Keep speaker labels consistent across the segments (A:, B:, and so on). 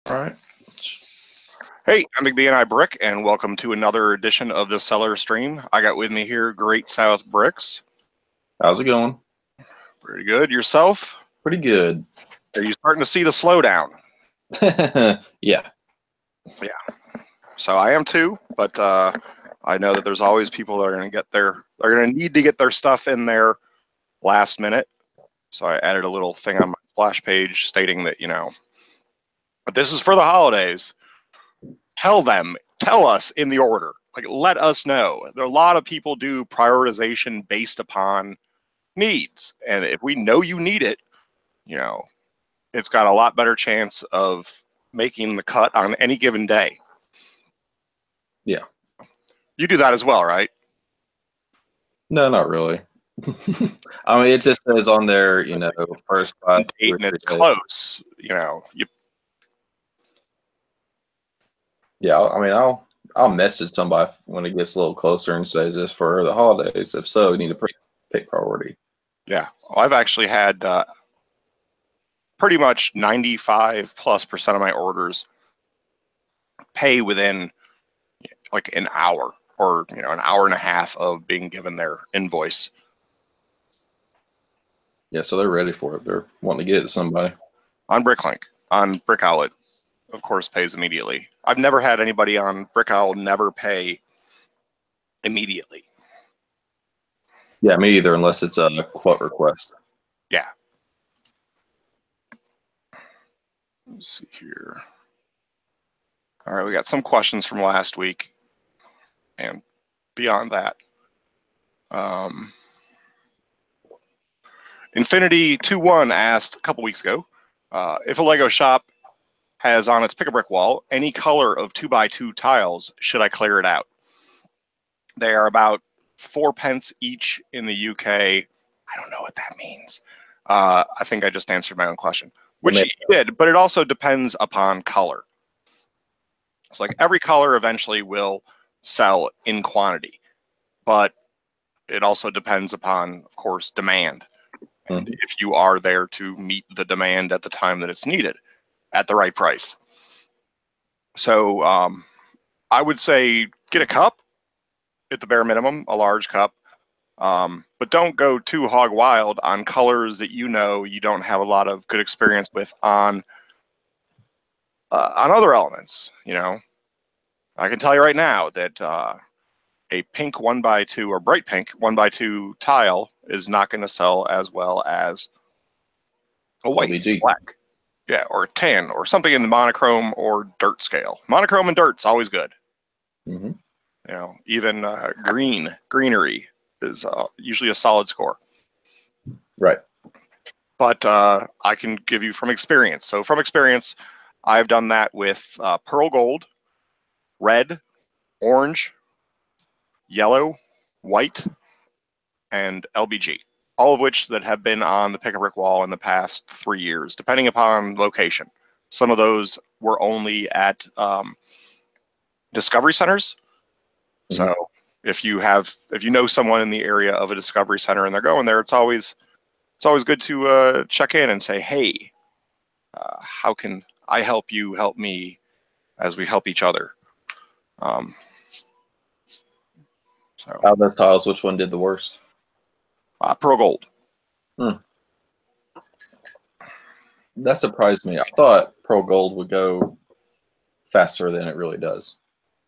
A: All right.
B: Hey, I'm Big B and I Brick, and welcome to another edition of the Seller Stream. I got with me here Great South Bricks.
A: How's it going?
B: Pretty good. Yourself?
A: Pretty good.
B: Are you starting to see the slowdown?
A: Yeah.
B: Yeah. So I am too, but I know that there's always people that are going to they're going to need to get their stuff in there last minute. So I added a little thing on my splash page stating that, but this is for the holidays. Tell us in the order. Like, let us know. There are a lot of people do prioritization based upon needs. And if we know you need it, it's got a lot better chance of making the cut on any given day.
A: Yeah.
B: You do that as well, right?
A: No, not really. I mean, it just says on there, first class.
B: And it's close,
A: Yeah, I mean, I'll message somebody when it gets a little closer and says this for the holidays. If so, you need to pick priority.
B: Yeah. Well, I've actually had pretty much 95+% of my orders pay within like an hour or an hour and a half of being given their invoice.
A: Yeah, so they're ready for it. They're wanting to get it to somebody.
B: On BrickLink, on Brick Outlet, of course, pays immediately. I've never had anybody on Brick Outlet never pay immediately.
A: Yeah, me either, unless it's a quote request.
B: Yeah. Let's see here. All right, we got some questions from last week and beyond that. Infinity21 asked a couple weeks ago, if a Lego shop has on its pick-a-brick wall any color of 2x2 tiles, should I clear it out? They are about 4p each in the UK. I don't know what that means. I think I just answered my own question, which you did, but it also depends upon color. So like every color eventually will sell in quantity, but it also depends upon, of course, demand. And if you are there to meet the demand at the time that it's needed at the right price. So I would say get a cup at the bare minimum, a large cup. But don't go too hog wild on colors that you don't have a lot of good experience with on other elements. I can tell you right now that a pink 1x2 or bright pink 1x2 tile is not going to sell as well as a white,
A: LBG.
B: black, yeah, or a tan or something in the monochrome or dirt scale. Monochrome and dirt's always good.
A: Mm-hmm.
B: Even greenery is usually a solid score.
A: Right.
B: But I can give you from experience. So from experience, I've done that with pearl gold, red, orange, yellow, white, and LBG, all of which that have been on the pick-a-brick wall in the past 3 years, depending upon location. Some of those were only at discovery centers. Mm-hmm. So if you know someone in the area of a discovery center and they're going there, it's always good to check in and say, hey, how can I help you help me as we help each other? So
A: out of those tiles, which one did the worst?
B: Pearl Gold.
A: That surprised me. I thought Pearl Gold would go faster than it really does.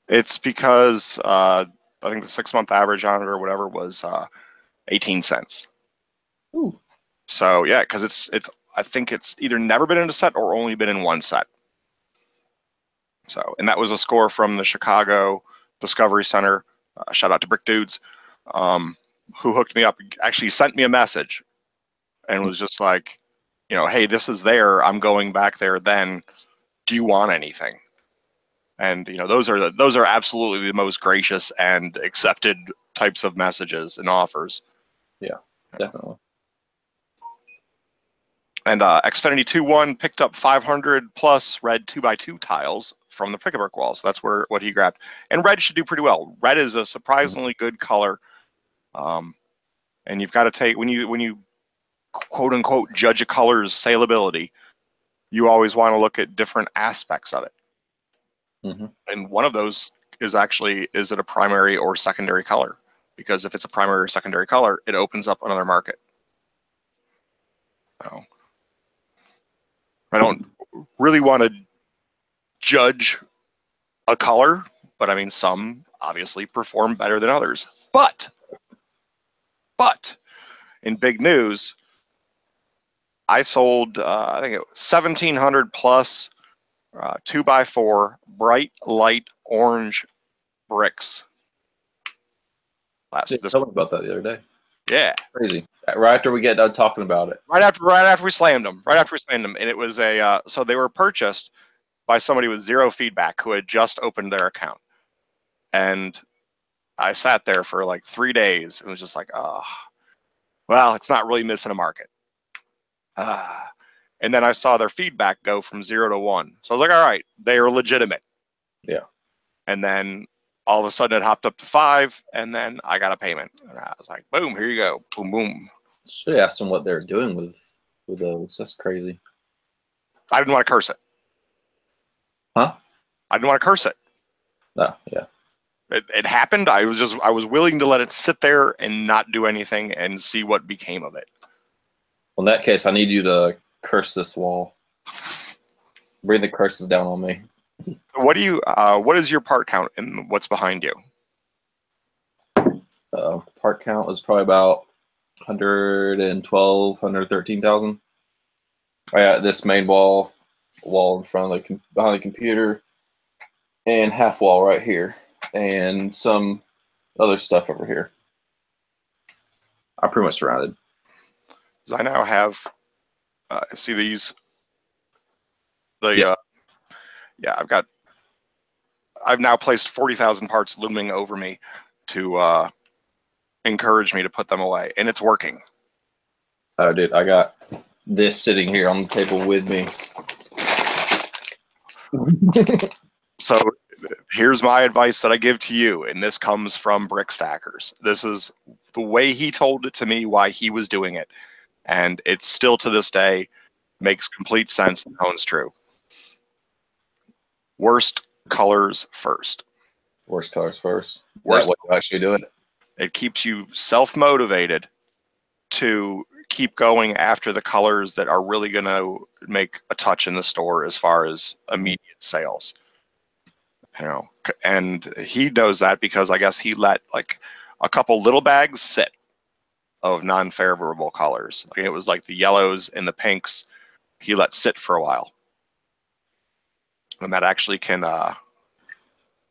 B: It's because I think the 6-month average on it or whatever was 18 cents.
A: Ooh.
B: So yeah, because it's I think it's either never been in a set or only been in one set. So, and that was a score from the Chicago Discovery Center. Shout out to Brick Dudes, who hooked me up. Actually sent me a message and was just like, hey, this is there. I'm going back there. Then, do you want anything? And those are absolutely the most gracious and accepted types of messages and offers.
A: Yeah, definitely.
B: And Xfinity21 picked up 500 plus red 2x2 tiles from the pick-a-brick wall. So that's what he grabbed. And red should do pretty well. Red is a surprisingly good color. And you've got to take, when you quote unquote judge a color's saleability, you always want to look at different aspects of it.
A: Mm-hmm.
B: And one of those is actually, is it a primary or secondary color? Because if it's a primary or secondary color, it opens up another market. So I don't really want to judge a color, but I mean, some obviously perform better than others. But in big news, I sold, I think it was 1,700 plus 2x4 bright light orange bricks.
A: Yeah, tell me about that the other day.
B: Yeah.
A: Crazy. Right after we get done talking about it.
B: Right after we slammed them. And it was a, so they were purchased by somebody with zero feedback who had just opened their account. And I sat there for like 3 days and was just like, oh, well, it's not really missing a market. And then I saw their feedback go from 0 to 1. So I was like, all right, they are legitimate.
A: Yeah.
B: And then all of a sudden it hopped up to 5, and then I got a payment. And I was like, boom, here you go. Boom, boom.
A: Should have asked them what they're doing with those. That's crazy.
B: I didn't want to curse it.
A: Huh?
B: I didn't want to curse it.
A: Oh, yeah.
B: It happened. I was willing to let it sit there and not do anything and see what became of it.
A: Well, in that case, I need you to curse this wall. Bring the curses down on me.
B: What is your part count and what's behind you?
A: Part count is probably about 112, 113,000. I got this main wall in front of behind the computer, and half wall right here, and some other stuff over here. I'm pretty much surrounded.
B: I now have, see these,
A: Yeah.
B: I've now placed 40,000 parts looming over me to encourage me to put them away, and it's working.
A: Oh, dude, I got this sitting here on the table with me.
B: So here's my advice that I give to you, and this comes from Brick Stackers. This is the way he told it to me, why he was doing it, and it still to this day makes complete sense and holds true. Worst colors first.
A: Worst colors first.
B: Worst.
A: That way you actually do it.
B: It keeps you self-motivated to keep going after the colors that are really going to make a touch in the store as far as immediate sales. You know, and he knows that because I guess he let like a couple little bags sit of non-favorable colors. Like it was like the yellows and the pinks he let sit for a while. And that actually can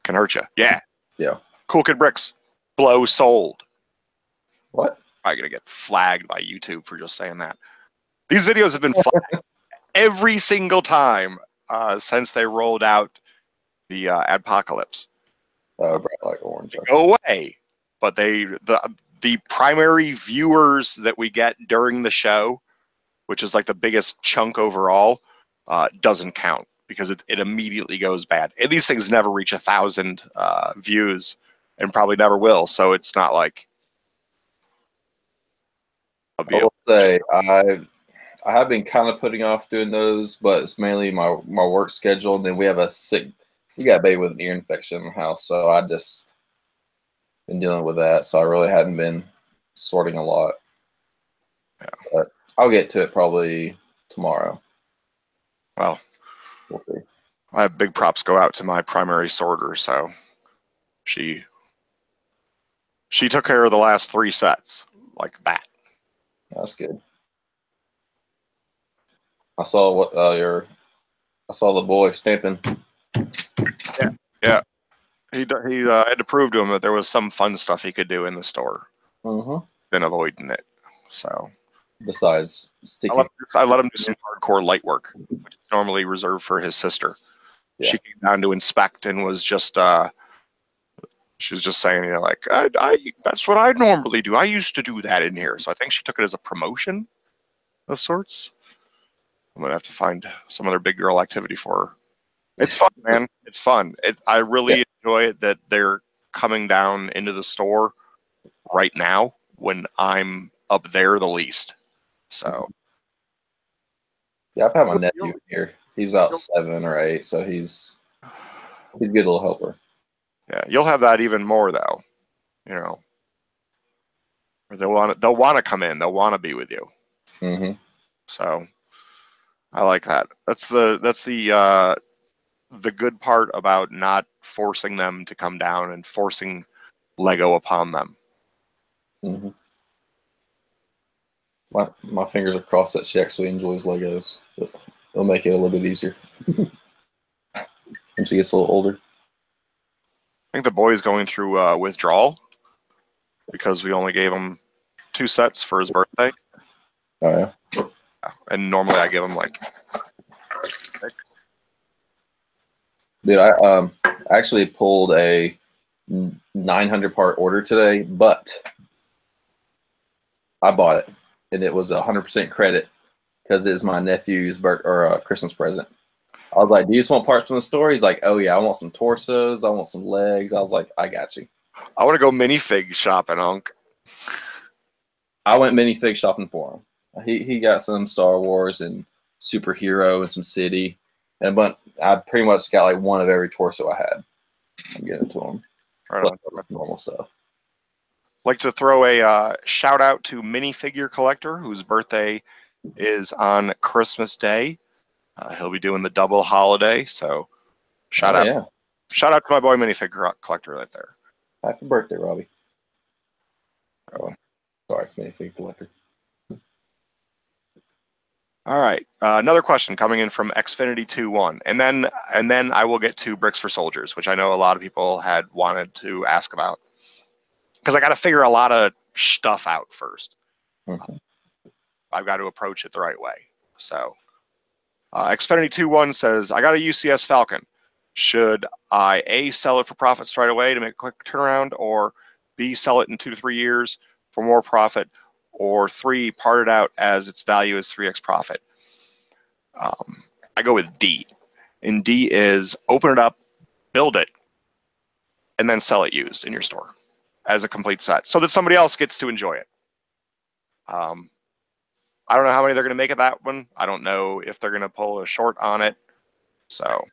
B: hurt you. Yeah.
A: Yeah.
B: Cool Kid Bricks. Blow sold.
A: What?
B: I'm going to get flagged by YouTube for just saying that. These videos have been flagged every single time since they rolled out the Adpocalypse.
A: Oh, bright like orange. Okay.
B: Go away. But the primary viewers that we get during the show, which is like the biggest chunk overall, doesn't count because it immediately goes bad. And these things never reach 1,000 views and probably never will. So it's not like
A: I will say I have been kind of putting off doing those, but it's mainly my work schedule. And then we got a baby with an ear infection in the house, so I just been dealing with that. So I really hadn't been sorting a lot.
B: Yeah.
A: But I'll get to it probably tomorrow.
B: Well,
A: we'll see.
B: I have big props go out to my primary sorter. So she took care of the last 3 sets like that.
A: That's good. I saw I saw the boy stamping.
B: Yeah. He had to prove to him that there was some fun stuff he could do in the store.
A: Mm-hmm.
B: Been avoiding it. So
A: besides sticking,
B: I let him do some hardcore light work, which is normally reserved for his sister.
A: Yeah.
B: She came down to inspect and was just she was just saying, you know, like that's what I normally do. I used to do that in here. So I think she took it as a promotion of sorts. I'm gonna have to find some other big girl activity for her. It's fun, man. It's fun. I really enjoy it that they're coming down into the store right now when I'm up there the least. So
A: Yeah, I've had my nephew here. He's about 7 or 8, so he's a good little helper.
B: Yeah, you'll have that even more though. You know, or they'll want to come in. They'll want to be with you.
A: Mm-hmm.
B: So I like that. That's the good part about not forcing them to come down and forcing Lego upon them.
A: Mm-hmm. My fingers are crossed that she actually enjoys Legos. It'll make it a little bit easier when she gets a little older.
B: I think the boy's going through withdrawal because we only gave him 2 sets for his birthday.
A: Oh yeah.
B: And normally I give him like 6.
A: Dude, I actually pulled a 900 part order today, but I bought it and it was 100% credit because it's my nephew's Christmas present. I was like, "Do you just want parts from the store?" He's like, "Oh yeah, I want some torsos, I want some legs." I was like, "I got you."
B: I want to go minifig shopping, Unc.
A: I went minifig shopping for him. He got some Star Wars and superhero and some city, and but I pretty much got like one of every torso I had. I'm getting it to him.
B: Right on.
A: Normal stuff.
B: Like to throw a shout out to Minifigure Collector, whose birthday is on Christmas Day. He'll be doing the double holiday, so shout out to my boy Minifigure Collector right there.
A: Happy birthday, Robbie. Oh, sorry, Minifigure Collector.
B: All right, another question coming in from Xfinity21, and then I will get to Bricks for Soldiers, which I know a lot of people had wanted to ask about, because I got to figure a lot of stuff out first.
A: Mm-hmm.
B: I've got to approach it the right way. So Xfinity21 says, I got a UCS Falcon. Should I A, sell it for profits right away to make a quick turnaround, or B, sell it in 2 to 3 years for more profit, or 3, part it out as its value is 3x profit? I go with D. And D is open it up, build it, and then sell it used in your store as a complete set so that somebody else gets to enjoy it. I don't know how many they're going to make of that one. I don't know if they're going to pull a short on it. So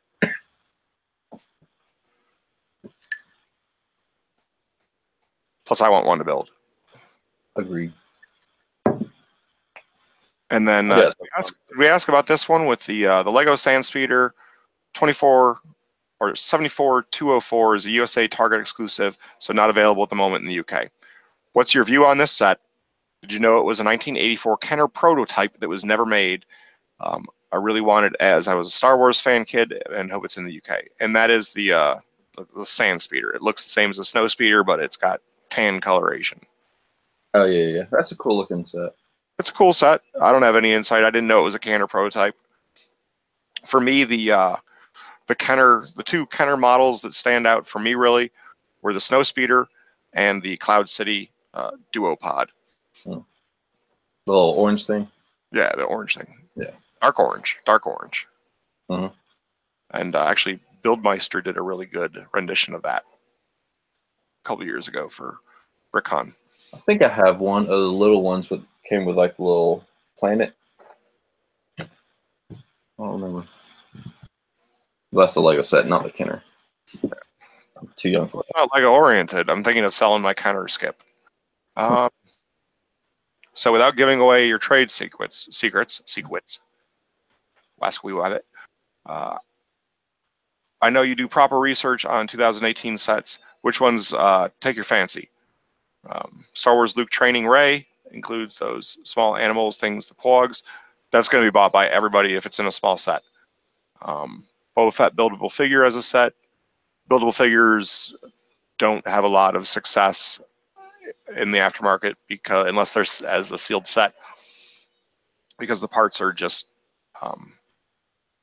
B: plus I want one to build.
A: Agreed.
B: And then we ask about this one with the Lego Sand Speeder 24 or 74204 is a USA Target exclusive, so not available at the moment in the UK. What's your view on this set? Did you know it was a 1984 Kenner prototype that was never made? I really wanted, as I was a Star Wars fan kid, and hope it's in the UK. And that is the Sand Speeder. It looks the same as the Snow Speeder, but it's got tan coloration.
A: Oh yeah. That's a cool looking set.
B: It's a cool set. I don't have any insight. I didn't know it was a Kenner prototype. For me, the two Kenner models that stand out for me really were the Snow Speeder and the Cloud City Duopod.
A: The little orange thing.
B: Yeah, the orange thing.
A: Yeah.
B: Dark orange.
A: Mm-hmm.
B: And actually, Buildmeister did a really good rendition of that a couple years ago for BrickCon.
A: I think I have one of the little ones that came with like the little planet. I don't remember. That's the Lego set, not the Kenner. I'm too young for that.
B: Not Lego oriented. I'm thinking of selling my Kenner Skip. So without giving away your trade secrets, last we have it. I know you do proper research on 2018 sets. Which ones take your fancy? Star Wars Luke Training Ray includes those small animals, things, the Pogs. That's going to be bought by everybody if it's in a small set. Boba Fett buildable figure as a set. Buildable figures don't have a lot of success in the aftermarket because unless they're as a sealed set, because the parts are just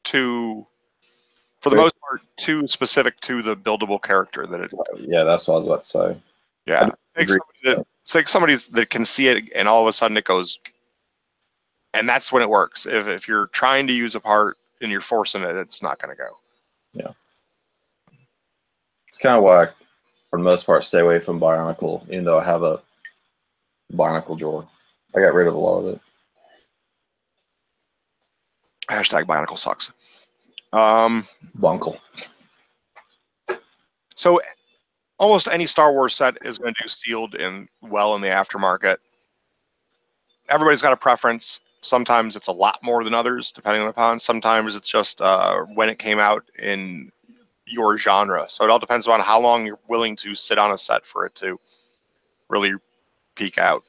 B: too, for the most part, too specific to the buildable character that it.
A: Yeah, that's what I was about to say.
B: Yeah, it's like somebody that can see it and all of a sudden it goes, and that's when it works. If you're trying to use a part and you're forcing it, it's not going to go.
A: Yeah, it's kind of why I, for the most part, stay away from Bionicle, even though I have a Bionicle drawer. I got rid of a lot of it.
B: Hashtag Bionicle sucks.
A: Bunkle.
B: So almost any Star Wars set is going to do sealed in well in the aftermarket. Everybody's got a preference. Sometimes it's a lot more than others, depending upon. Sometimes it's just when it came out in your genre. So it all depends on how long you're willing to sit on a set for it to really peak out.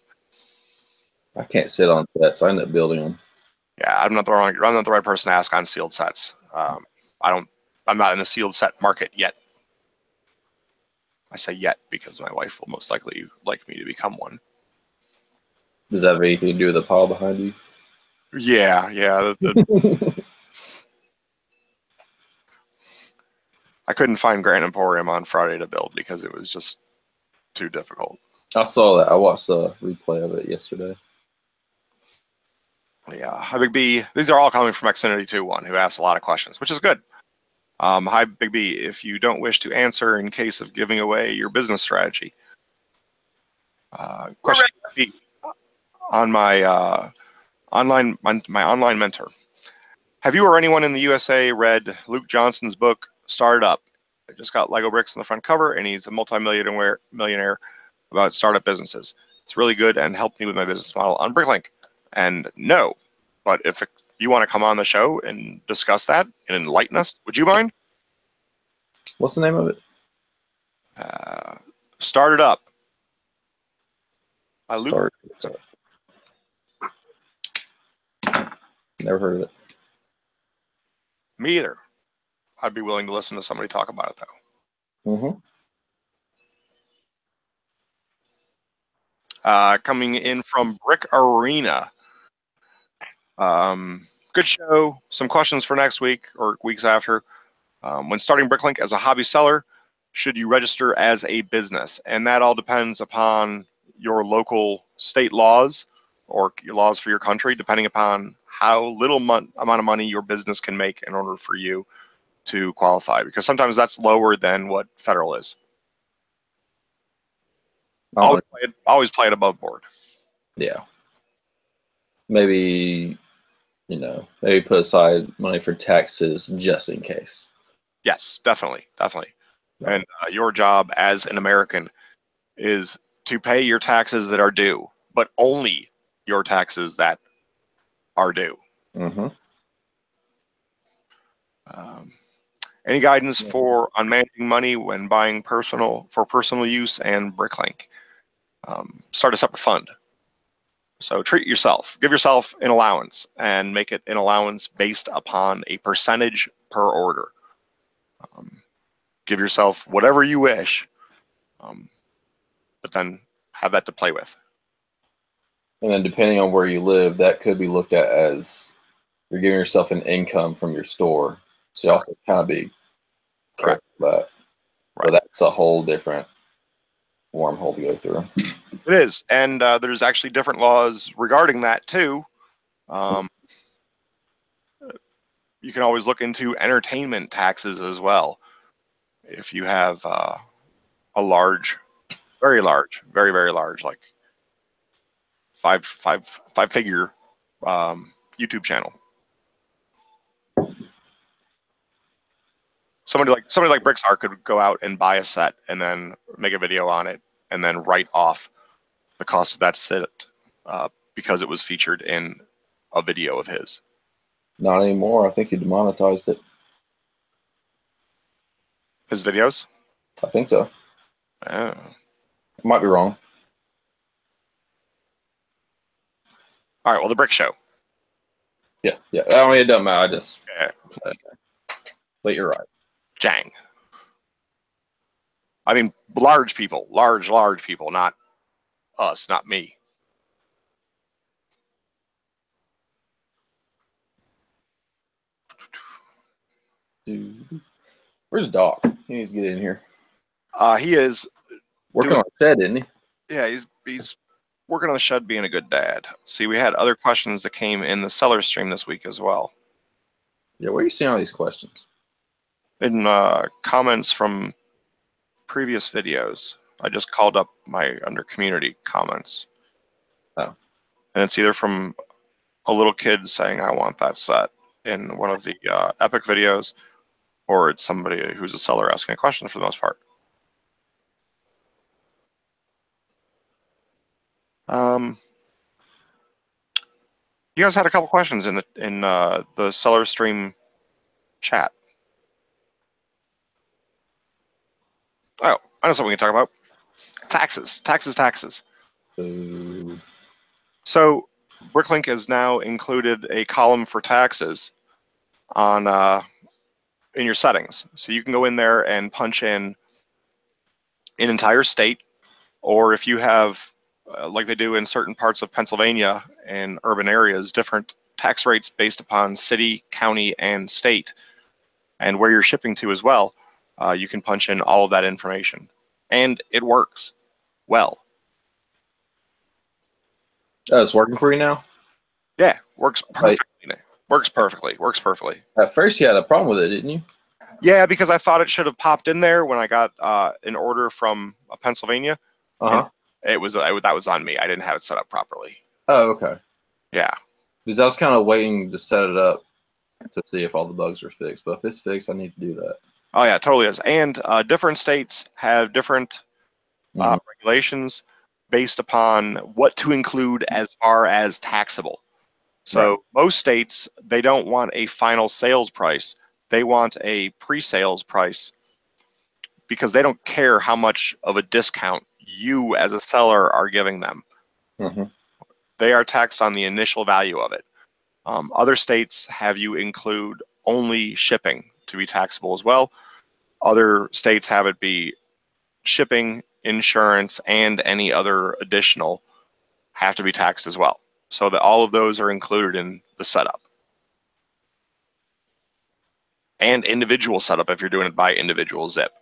A: I can't sit on sets. I end up building them.
B: Yeah, I'm not the right person to ask on sealed sets. I'm not in the sealed set market yet. I say yet because my wife will most likely like me to become one.
A: Does that have anything to do with the pile behind you?
B: Yeah. I couldn't find Grand Emporium on Friday to build because it was just too difficult.
A: I saw that. I watched the replay of it yesterday.
B: Yeah, hi Big B. These are all coming from Xfinity21, who asked a lot of questions, which is good. Hi Big B. If you don't wish to answer in case of giving away your business strategy. Question B on my online mentor. Have you or anyone in the USA read Luke Johnson's book Start Up? I just got Lego bricks on the front cover, and he's a millionaire about startup businesses. It's really good and helped me with my business model on Bricklink. And no, but if you want to come on the show and discuss that and enlighten us, would you mind?
A: What's the name of it?
B: Start It Up.
A: Start. Never heard of it.
B: Me either. I'd be willing to listen to somebody talk about it, though. Coming in from Brick Arena. Good show. Some questions for next week or weeks after. When starting Bricklink as a hobby seller, should you register as a business? And that all depends upon your local state laws or your laws for your country, depending upon how little amount of money your business can make in order for you to qualify, because sometimes that's lower than what federal is. Always play it above board.
A: Yeah. Maybe, maybe put aside money for taxes just in case.
B: Yes, definitely. Right. And your job as an American is to pay your taxes that are due, but only your taxes that are due. Any guidance on managing money when buying for personal use and Bricklink? Start a separate fund. So treat yourself. Give yourself an allowance and make it an allowance based upon a percentage per order. Give yourself whatever you wish, but then have that to play with.
A: And then depending on where you live, that could be looked at as you're giving yourself an income from your store. So you also kind of be careful about that. But that's a whole different wormhole to go through.
B: It is. And there's actually different laws regarding that too. You can always look into entertainment taxes as well. If you have a large, very large, very large, like five figure YouTube channel. Somebody like Brickstar could go out and buy a set and then make a video on it and then write off the cost of that set because it was featured in a video of his.
A: Not anymore. I think he demonetized it.
B: His videos?
A: I think so.
B: Oh.
A: I might be wrong.
B: All right, well, the Brick Show.
A: Yeah. I mean, it doesn't matter. I just...
B: Yeah.
A: But you're right.
B: Jang. I mean, large people, large people, not us, not me.
A: Dude. Where's Doc? He needs to get in here.
B: He is
A: working on the shed, isn't he?
B: Yeah, he's working on the shed, being a good dad. See, we had other questions that came in the seller stream this week as well.
A: Yeah, where are you seeing all these questions?
B: In comments from previous videos. I just called up under community comments.
A: Oh.
B: And it's either from a little kid saying, I want that set. in one of the Epic videos, or it's somebody who's a seller asking a question for the most part. You guys had a couple questions in the seller stream chat. Oh, I know something we can talk about. Taxes.
A: Ooh.
B: So Bricklink has now included a column for taxes on in your settings. So you can go in there and punch in an entire state, or if you have, like they do in certain parts of Pennsylvania and urban areas, different tax rates based upon city, county, and state, and where you're shipping to as well. You can punch in all of that information, and it works well.
A: Oh, it's working for you now?
B: Yeah, works perfectly. Works perfectly.
A: At first you had a problem with it, didn't you?
B: Yeah, because I thought it should have popped in there when I got an order from Pennsylvania.
A: Uh-huh.
B: That was on me. I didn't have it set up properly.
A: Oh, okay.
B: Yeah.
A: Because I was kind of waiting to set it up to see if all the bugs are fixed. But if it's fixed, I need to do that.
B: Oh yeah, totally is. And different states have different regulations based upon what to include as far as taxable. So most states, they don't want a final sales price. They want a pre-sales price because they don't care how much of a discount you as a seller are giving them. They are taxed on the initial value of it. Other states have you include only shipping to be taxable as well. Other states have it be shipping, insurance, and any other additional have to be taxed as well. So that all of those are included in the setup. And individual setup if you're doing it by individual zip.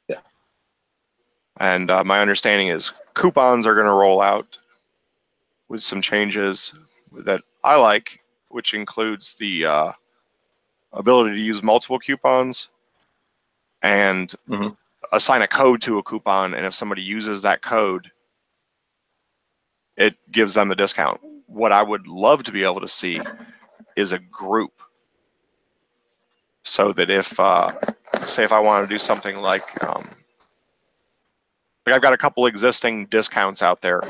A: Yeah.
B: And my understanding is coupons are going to roll out with some changes that I like, which includes the ability to use multiple coupons and assign a code to a coupon. And if somebody uses that code, it gives them the discount. What I would love to be able to see is a group. So that if, say if I want to do something like I've got a couple existing discounts out there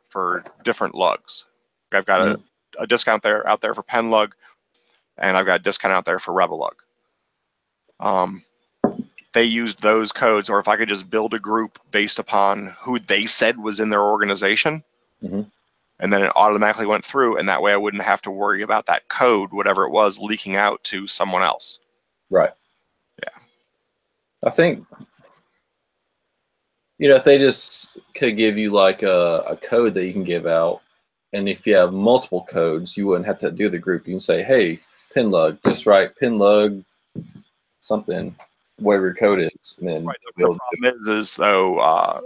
B: for different lugs. I've got a discount out there for Pen Lug, and I've got a discount out there for Rebel Lug. They used those codes, or if I could just build a group based upon who they said was in their organization, and then it automatically went through, and that way I wouldn't have to worry about that code, whatever it was, leaking out to someone else.
A: Right.
B: Yeah.
A: I think, if they just could give you like a code that you can give out, and if you have multiple codes, you wouldn't have to do the group. You can say, hey, Pen Lug, just write Pen Lug something, whatever your code is. And then
B: the problem is though,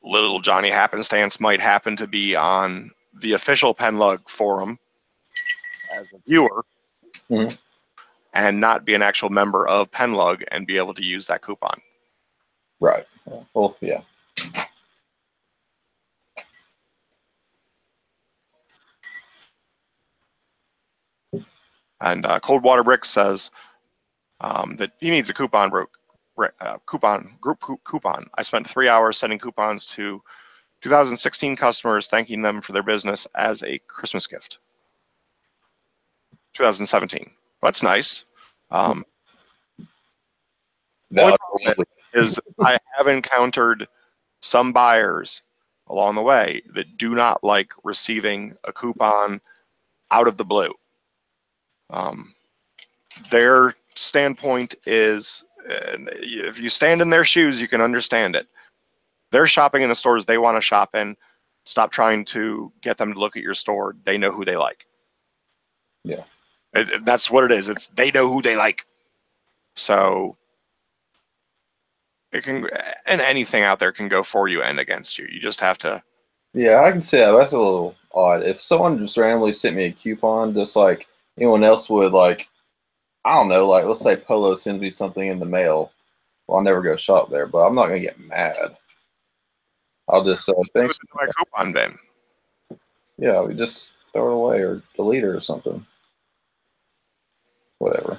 B: little Johnny Happenstance might happen to be on the official Pen Lug forum as a viewer and not be an actual member of Pen Lug and be able to use that coupon.
A: Right. Well, yeah.
B: And Coldwater Brick says that he needs a coupon coupon. I spent 3 hours sending coupons to 2016 customers, thanking them for their business as a Christmas gift. 2017. That's nice. Only problem is I have encountered some buyers along the way that do not like receiving a coupon out of the blue. Their standpoint is, if you stand in their shoes, you can understand it. They're shopping in the stores they want to shop in. Stop trying to get them to look at your store. They know who they like.
A: Yeah.
B: That's what it is. They know who they like. So it can, and anything out there can go for you and against you. You just have to.
A: Yeah, I can see that. That's a little odd. If someone just randomly sent me a coupon, just like anyone else would, like, I don't know, like let's say Polo sends me something in the mail. Well, I'll never go shop there, but I'm not gonna get mad. I'll just say thanks.
B: My coupon bin.
A: Yeah, we just throw it away or delete it or something. Whatever.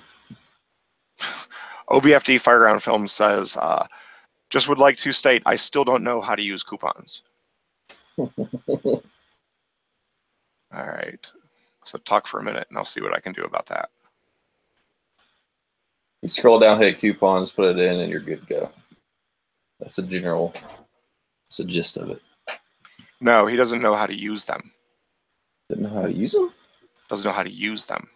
B: OBFD Fireground Film says, just would like to state, I still don't know how to use coupons. All right. So talk for a minute, and I'll see what I can do about that.
A: You scroll down, hit coupons, put it in, and you're good to go. That's the gist of it.
B: No, he doesn't know how to use them.
A: Didn't know how to use them?
B: Doesn't know how to use them.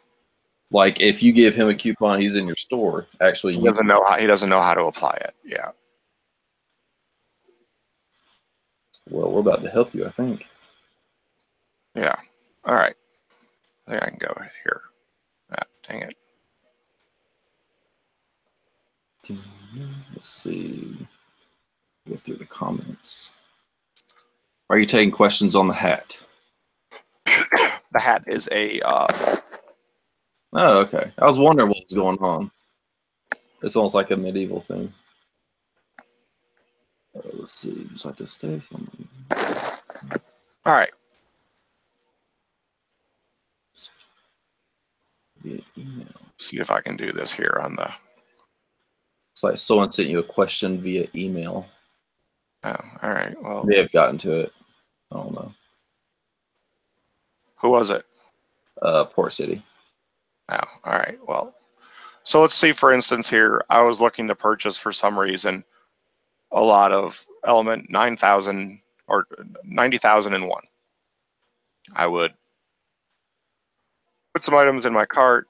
A: Like if you give him a coupon, he's in your store. Actually,
B: he doesn't know how to apply it. Yeah.
A: Well, we're about to help you, I think.
B: Yeah. All right. I think I can go here. Ah, dang it.
A: Let's see. Go through the comments. Are you taking questions on the hat?
B: The hat is a.
A: Oh, okay. I was wondering what was going on. It's almost like a medieval thing. Let's see. Just like to stay.
B: All right.
A: Via email.
B: See if I can do this here on the.
A: It's like someone sent you a question via email.
B: Oh, all right. Well,
A: They have gotten to it. I don't know.
B: Who was it?
A: Port City.
B: Oh, all right. Well, so let's see, for instance, here, I was looking to purchase for some reason a lot of Element 9000 or 90,001. I would put some items in my cart,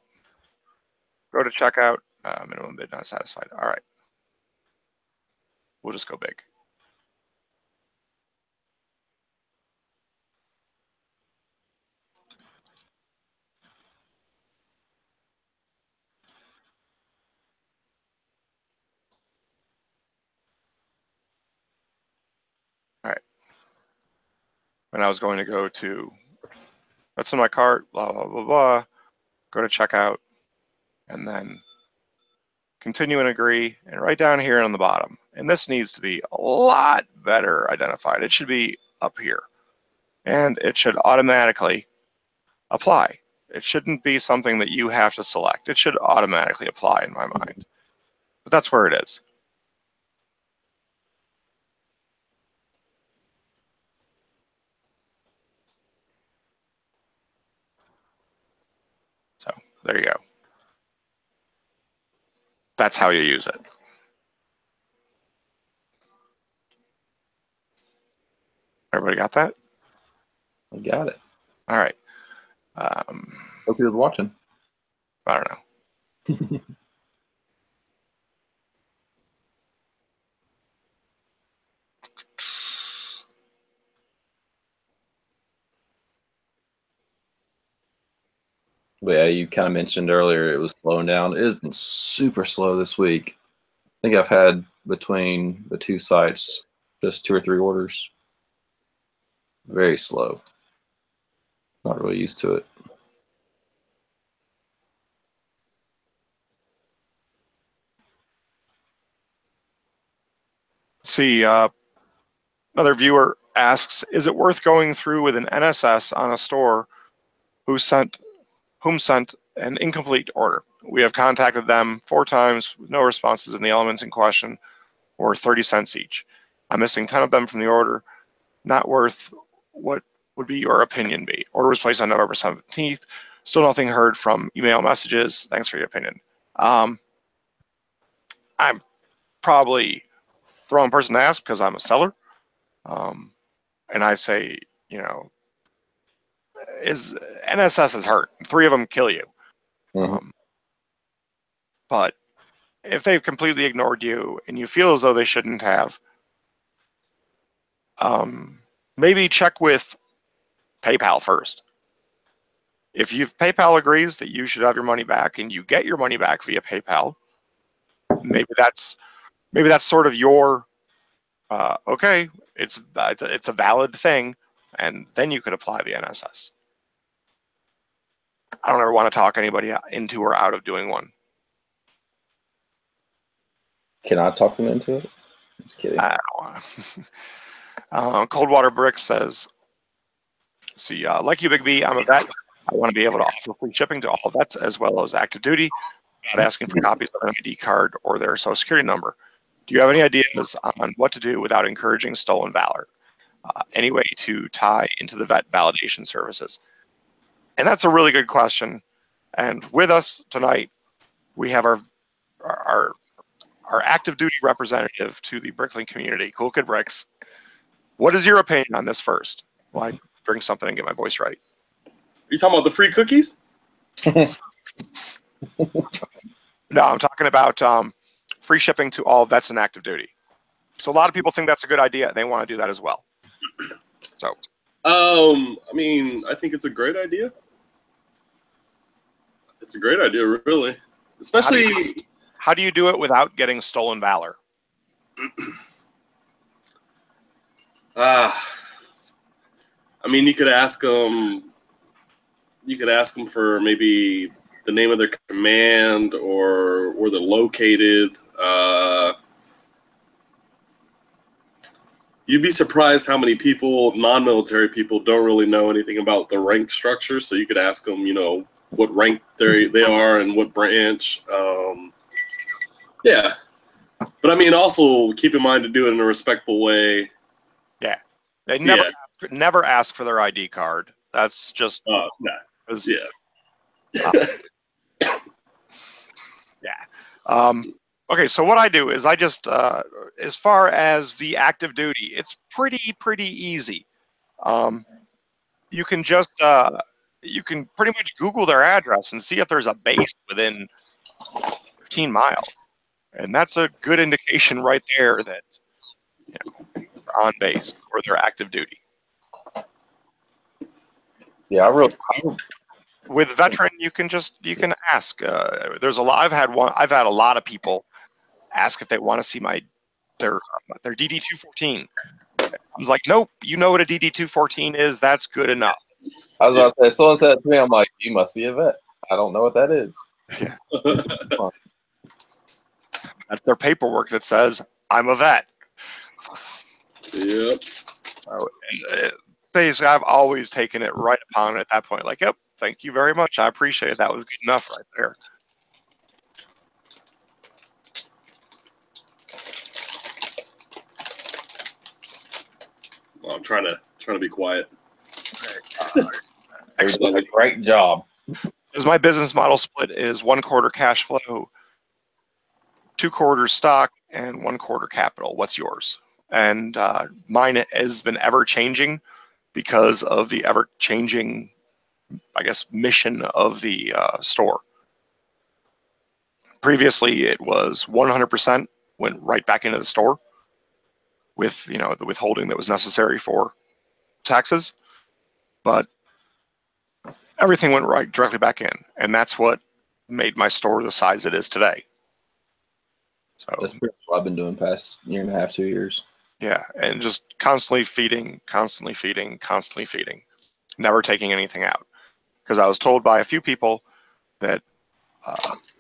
B: go to checkout, minimum bid not satisfied. All right. We'll just go big. All right. And I was going to go to, that's in my cart, blah, blah, blah, blah, go to checkout, and then continue and agree, and right down here on the bottom. And this needs to be a lot better identified. It should be up here. And it should automatically apply. It shouldn't be something that you have to select. It should automatically apply in my mind. But that's where it is. So there you go. That's how you use it. Everybody got that?
A: I got it.
B: All right.
A: Hope you was watching.
B: I don't know.
A: But yeah, you kind of mentioned earlier it was slowing down. It has been super slow this week. I think I've had between the two sites just 2 or 3 orders. Very slow. Not really used to it.
B: See, another viewer asks, is it worth going through with an NSS on a store whom sent an incomplete order? We have contacted them 4 times with no responses, and the elements in question were 30 cents each. I'm missing 10 of them from the order. Not worth. What would be your opinion be? Order was placed on November 17th. Still nothing heard from email messages. Thanks for your opinion. I'm probably the wrong person to ask because I'm a seller. And I say, you know, NSS is hurt. 3 of them kill you.
A: Mm-hmm.
B: But if they've completely ignored you and you feel as though they shouldn't have, maybe check with PayPal first. If PayPal agrees that you should have your money back and you get your money back via PayPal, maybe that's sort of your okay. It's a valid thing, and then you could apply the NSS. I don't ever want to talk anybody into or out of doing one.
A: Can I talk them into it? I'm just kidding.
B: Coldwater Brick says, See, like you, Big B, I'm a vet. I want to be able to offer free shipping to all vets as well as active duty, without asking for copies of an ID card or their social security number. Do you have any ideas on what to do without encouraging stolen valor? Any way to tie into the vet validation services? And that's a really good question. And with us tonight, we have our active duty representative to the Bricklink community, Cool Kid Bricks. What is your opinion on this first? Well, I drink something and get my voice right.
C: Are you talking about the free cookies?
B: No, I'm talking about free shipping to all vets and active duty. So a lot of people think that's a good idea. They want to do that as well. So,
C: I mean, I think it's a great idea. It's a great idea, really. Especially,
B: how do you do it without getting stolen valor?
C: I mean, you could ask them. You could ask them for maybe the name of their command or where they're located. You'd be surprised how many people, non-military people, don't really know anything about the rank structure. So you could ask them, you know, what rank they are and what branch. Yeah. But I mean, also keep in mind to do it in a respectful way.
B: Yeah. They never ask for their ID card. That's just...
C: Nah. Yeah.
B: Yeah. Okay, so what I do is I just, as far as the active duty, it's pretty easy. You can just, you can pretty much Google their address and see if there's a base within 15 miles. And that's a good indication right there that, you know, they're on base or they're active duty.
A: Yeah,
B: With veteran, you can ask. There's a lot. I've had a lot of people ask if they want to see their DD-214. I was like, nope. You know what a DD-214 is? That's good enough.
A: I was about to say, someone said it to me. I'm like, you must be a vet. I don't know what that is.
B: Yeah. That's their paperwork that says I'm a vet.
C: Yep.
B: Basically, I've always taken it right upon it at that point. Like, yep, thank you very much. I appreciate it. That was good enough right there.
C: Well, I'm trying to be quiet.
A: You're doing a great job.
B: As my business model split is 1/4 cash flow, 2/4 stock, and 1/4 capital. What's yours? And mine has been ever changing because of the ever changing, I guess, mission of the store. Previously, it was 100% went right back into the store with, you know, the withholding that was necessary for taxes, but everything went right directly back in, and that's what made my store the size it is today. So
A: that's pretty much what I've been doing past year and a half, 2 years.
B: Yeah, and just constantly feeding, never taking anything out. Because I was told by a few people that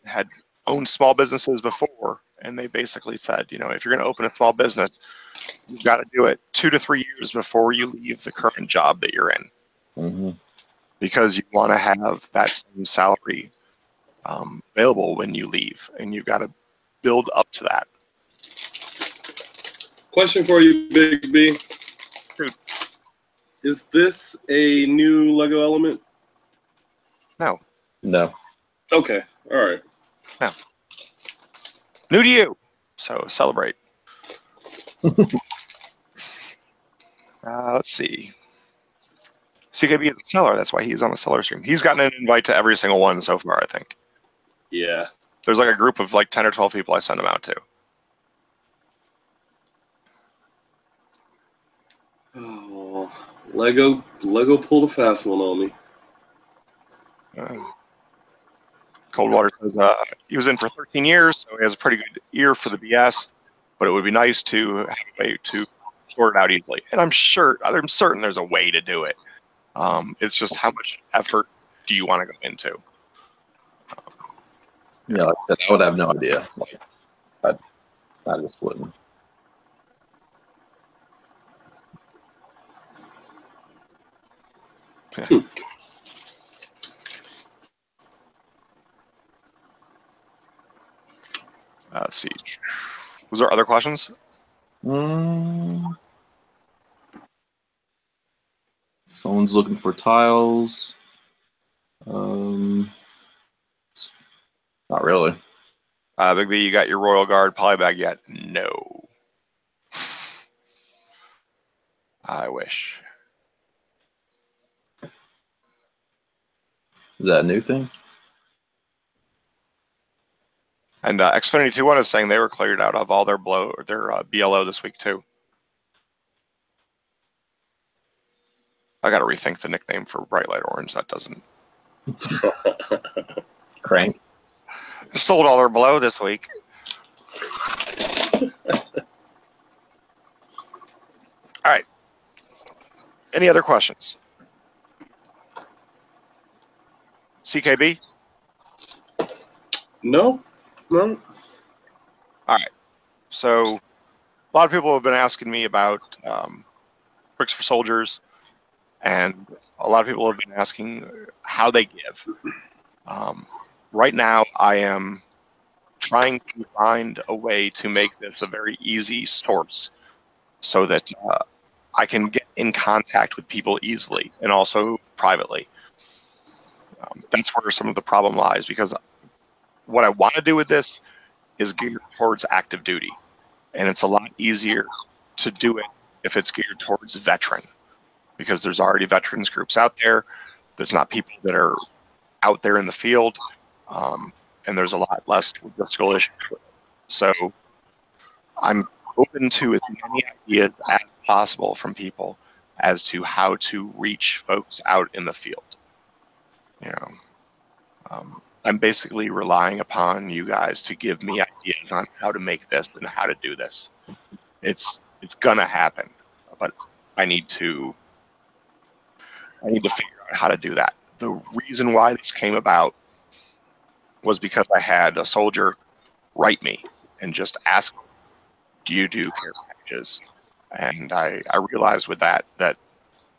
B: had owned small businesses before, and they basically said, you know, if you're going to open a small business, you've got to do it 2 to 3 years before you leave the current job that you're in.
A: Mm-hmm.
B: Because you want to have that same salary available when you leave, and you've got to build up to that.
C: Question for you, Big B.
B: Dude.
C: Is this a new Lego element?
B: No.
A: No.
C: Okay. All right.
B: No. New to you. So celebrate. Let's see. CKB is a seller. That's why he's on the seller stream. He's gotten an invite to every single one so far, I think.
C: Yeah.
B: There's like a group of like 10 or 12 people I send them out to.
C: Oh, Lego pulled a fast one on me.
B: Coldwater says he was in for 13 years, so he has a pretty good ear for the BS, but it would be nice to have a way to sort it out easily. And I'm certain there's a way to do it. It's just how much effort do you want to go into?
A: Yeah, like I said, I would have no idea. Like, I just wouldn't.
B: Let's see. Was there other questions?
A: Someone's looking for tiles. Not really.
B: Big B, you got your Royal Guard polybag yet? No. I wish.
A: Is that a new thing?
B: And Xfinity 2.1 is saying they were cleared out of all their BLO this week too. I got to rethink the nickname for Bright Light Orange. That doesn't.
A: Crank.
B: Sold all their blow this week. All right. Any other questions? CKB?
C: No.
B: All right. So a lot of people have been asking me about Bricks for Soldiers, and a lot of people have been asking how they give. Right now, I am trying to find a way to make this a very easy source so that I can get in contact with people easily and also privately. That's where some of the problem lies, because what I want to do with this is geared towards active duty, and it's a lot easier to do it if it's geared towards veteran, because there's already veterans groups out there. There's not people that are out there in the field, and there's a lot less logistical issues. So I'm open to as many ideas as possible from people as to how to reach folks out in the field. You know, I'm basically relying upon you guys to give me ideas on how to make this and how to do this. It's gonna happen, but I need to figure out how to do that. The reason why this came about was because I had a soldier write me and just ask, do you do care packages? And I realized with that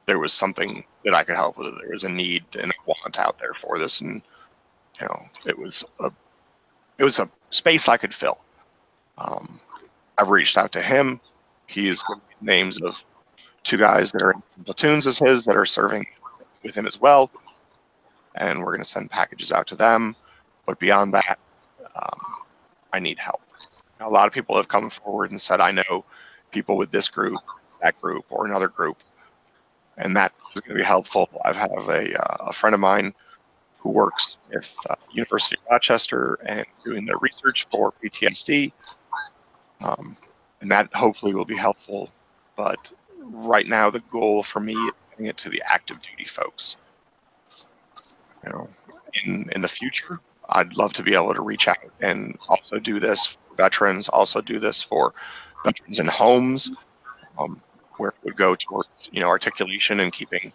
B: there was something that I could help with. There was a need and a want out there for this, and you know, it was a space I could fill. I've reached out to him. He's given me names of 2 guys that are in platoons as his that are serving with him as well, and we're going to send packages out to them. But beyond that, I need help. Now, a lot of people have come forward and said, I know people with this group, that group, or another group, and that is going to be helpful. I have a friend of mine who works with University of Rochester and doing their research for PTSD, and that hopefully will be helpful. But right now, the goal for me is getting it to the active duty folks. You know, in the future, I'd love to be able to reach out and also do this for veterans, also do this for veterans in homes, where it would go towards, you know, articulation and keeping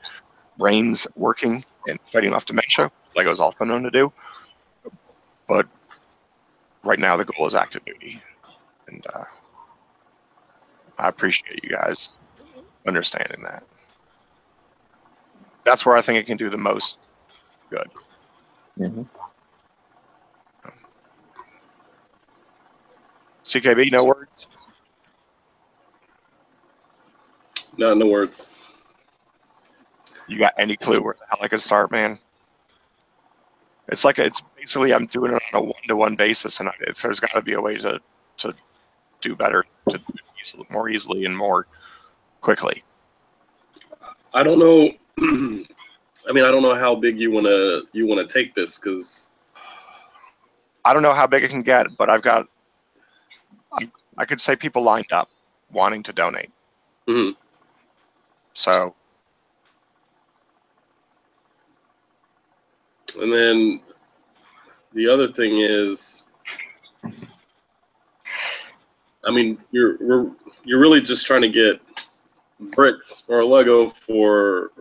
B: brains working and fighting off dementia, LEGO is also known to do. But right now, the goal is active duty, and I appreciate you guys understanding that. That's where I think it can do the most good.
A: Mm-hmm.
B: CKB, no words?
C: No words.
B: You got any clue where the hell I could start, man? It's basically I'm doing it on a one-to-one basis, and there's got to be a way to do better, to do it more easily and more quickly.
C: I don't know. I mean, I don't know how big you wanna take this, because
B: I don't know how big it can get, but I could say people lined up wanting to donate.
C: Mm-hmm.
B: So.
C: And then the other thing is, I mean, you're really just trying to get bricks or Lego for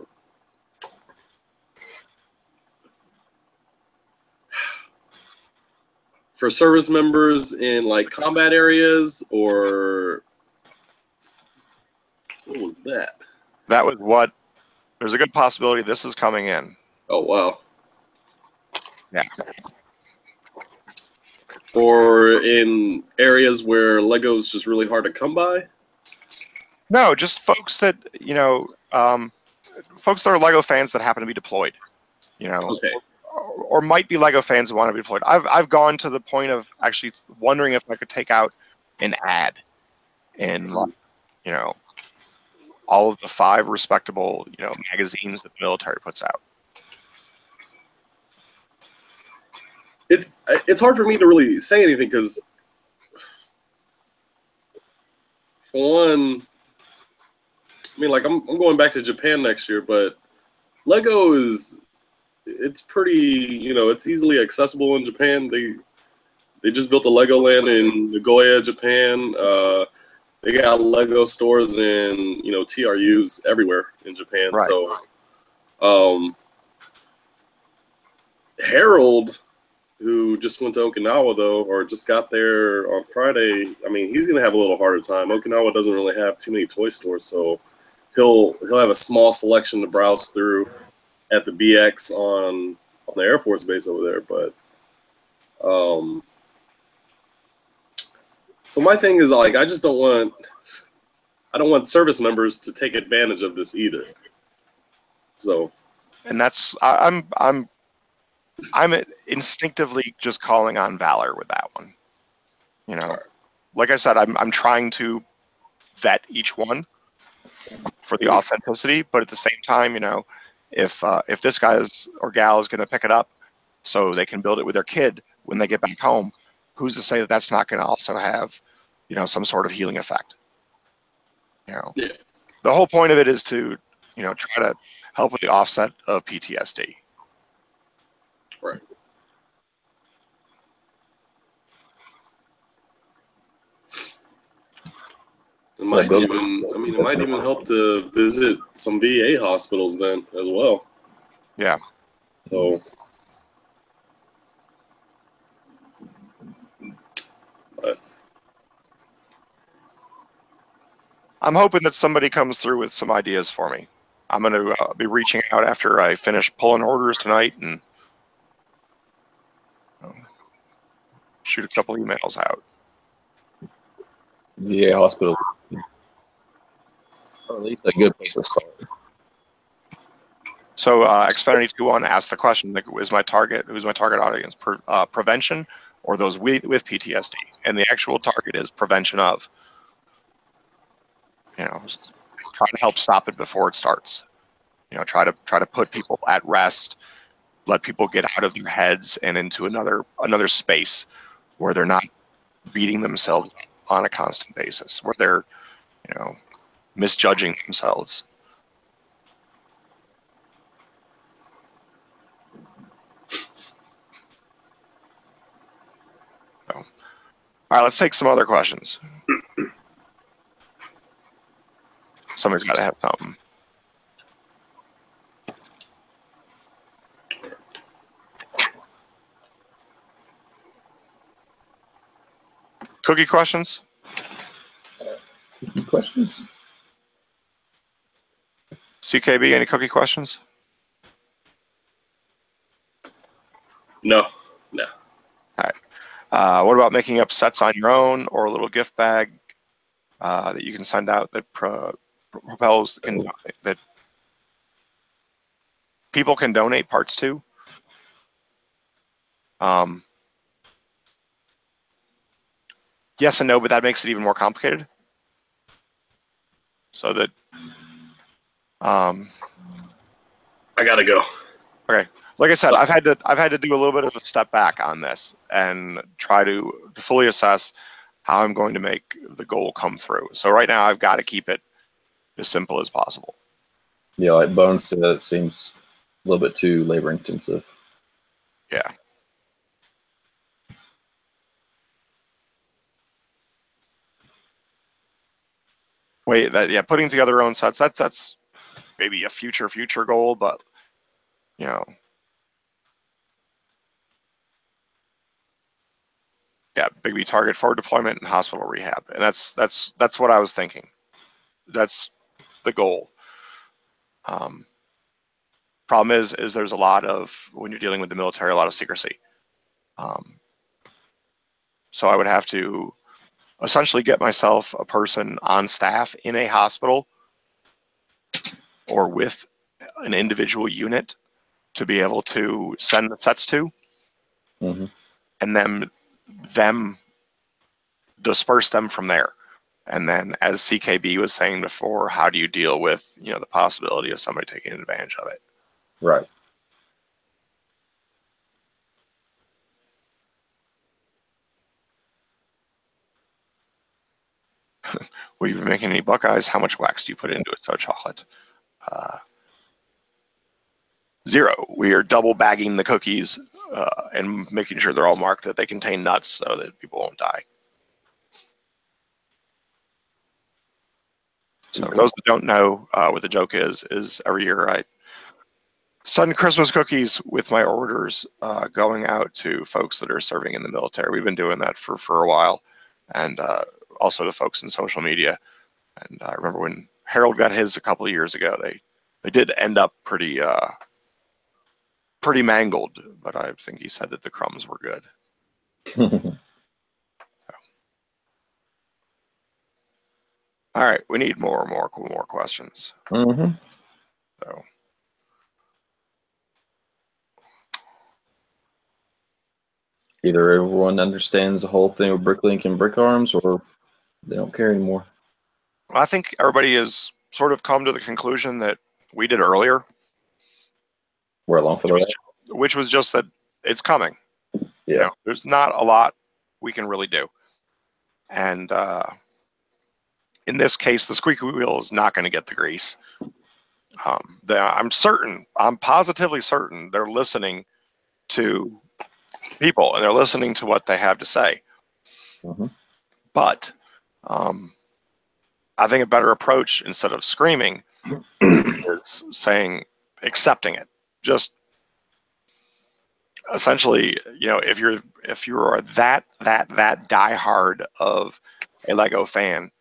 C: service members in like combat areas, or what was that?
B: That was what There's a good possibility this is coming in.
C: Oh wow.
B: Yeah.
C: Or in areas where Lego's just really hard to come by.
B: No, just folks that folks that are Lego fans that happen to be deployed.
C: Okay.
B: Or might be Lego fans who want to be deployed. I've gone to the point of actually wondering if I could take out an ad in all of the 5 respectable magazines that the military puts out.
C: It's hard for me to really say anything because, for one, I mean, like I'm going back to Japan next year, but Lego it's pretty, it's easily accessible in Japan. They just built a Legoland in Nagoya, Japan. They got Lego stores in TRUs everywhere in Japan.
B: Right.
C: So, Harold, who just went to Okinawa though, or just got there on Friday, I mean, he's gonna have a little harder time. Okinawa doesn't really have too many toy stores, so he'll have a small selection to browse through at the BX on the Air Force base over there. But so my thing is, like, I don't want service members to take advantage of this either. So,
B: and that's I'm instinctively just calling on valor with that one. Like I said, I'm trying to vet each one for the authenticity, but at the same time, if this guy or gal is going to pick it up so they can build it with their kid when they get back home, who's to say that that's not going to also have some sort of healing effect? Yeah. The whole point of it is to try to help with the offset of PTSD.
C: Right. It might even help to visit some VA hospitals then as well.
B: Yeah.
C: So, but
B: I'm hoping that somebody comes through with some ideas for me. I'm going to be reaching out after I finish pulling orders tonight and shoot a couple emails out.
A: VA hospital, or at least a good place to start.
B: So Xfinity 21 asked the question: like, who's my target audience? Prevention or those with PTSD? And the actual target is prevention of. Try to help stop it before it starts. Try to put people at rest, let people get out of their heads and into another space where they're not beating themselves up on a constant basis, where they're misjudging themselves. So, all right, let's take some other questions. Somebody's got to have something. Cookie questions?
A: Cookie questions?
B: CKB, any cookie questions?
C: No.
B: All right. What about making up sets on your own or a little gift bag that you can send out that propels that people can donate parts to? Yes and no, but that makes it even more complicated. So that
C: I gotta go.
B: Okay. Like I said, I've had to do a little bit of a step back on this and try to fully assess how I'm going to make the goal come through. So right now I've got to keep it as simple as possible.
A: Yeah, like Bones said, it seems a little bit too labor intensive.
B: Yeah. Putting together your own sets, that's maybe a future goal, but yeah, maybe target for deployment and hospital rehab. And that's what I was thinking. That's the goal. Problem is there's a lot of, when you're dealing with the military, a lot of secrecy. So I would have to essentially get myself a person on staff in a hospital or with an individual unit to be able to send the sets to, and then them disperse them from there. And then, as CKB was saying before, how do you deal with, you know, the possibility of somebody taking advantage of it?
A: Right.
B: Will you be making any Buckeyes? How much wax do you put into it? So chocolate. 0. We are double bagging the cookies and making sure they're all marked that they contain nuts so that people won't die. So for those that don't know what the joke is every year I send Christmas cookies with my orders going out to folks that are serving in the military. We've been doing that for a while, and also to folks in social media. And I remember when Harold got his a couple of years ago, they did end up pretty mangled, but I think he said that the crumbs were good. All right, we need more questions. So.
A: Either everyone understands the whole thing with Bricklink and Brick Arms, or they don't care anymore.
B: I think everybody has sort of come to the conclusion that we did earlier.
A: We're along for the ride.
B: Which was just that it's coming.
A: Yeah.
B: You know, there's not a lot we can really do. And in this case, the squeaky wheel is not going to get the grease. I'm positively certain they're listening to people and they're listening to what they have to say. But I think a better approach, instead of screaming, is accepting it. Just essentially, you know, if you are that diehard of a Lego fan,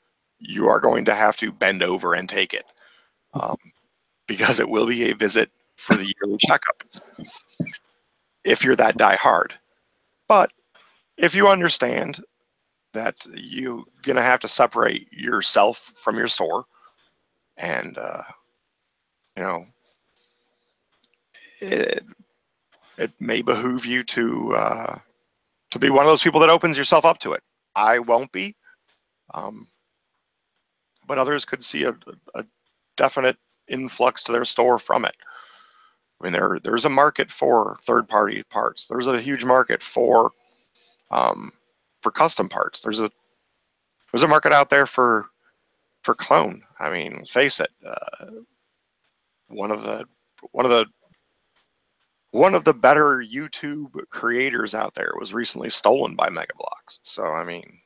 B: you are going to have to bend over and take it, because it will be a visit for the yearly checkup if you're that diehard. But if you understand that you're gonna have to separate yourself from your store, and you know, it may behoove you to be one of those people that opens yourself up to it. I won't be, but others could see a definite influx to their store from it. I mean, there's a market for third-party parts. There's a huge market for custom parts. There's a market out there for clone. I mean, face it. One of the better YouTube creators out there was recently stolen by Mega Bloks. So I mean,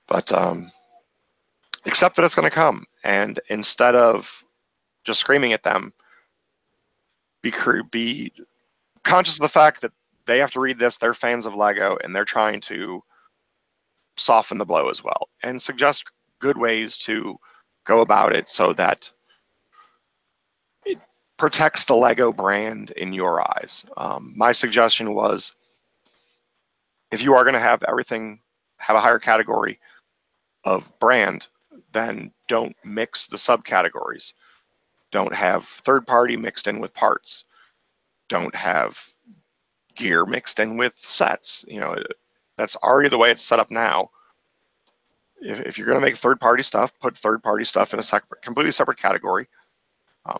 B: but accept that it's going to come, and instead of just screaming at them, be conscious of the fact that they have to read this. They're fans of Lego, and they're trying to soften the blow as well, and suggest good ways to go about it so that it protects the Lego brand in your eyes. My suggestion was, if you are going to have everything have a higher category of brand, then don't mix the subcategories. Don't have third party mixed in with parts. Don't have gear mixed in with sets. You know, that's already the way it's set up now. If you're going to make third party stuff, put third party stuff in a completely separate category.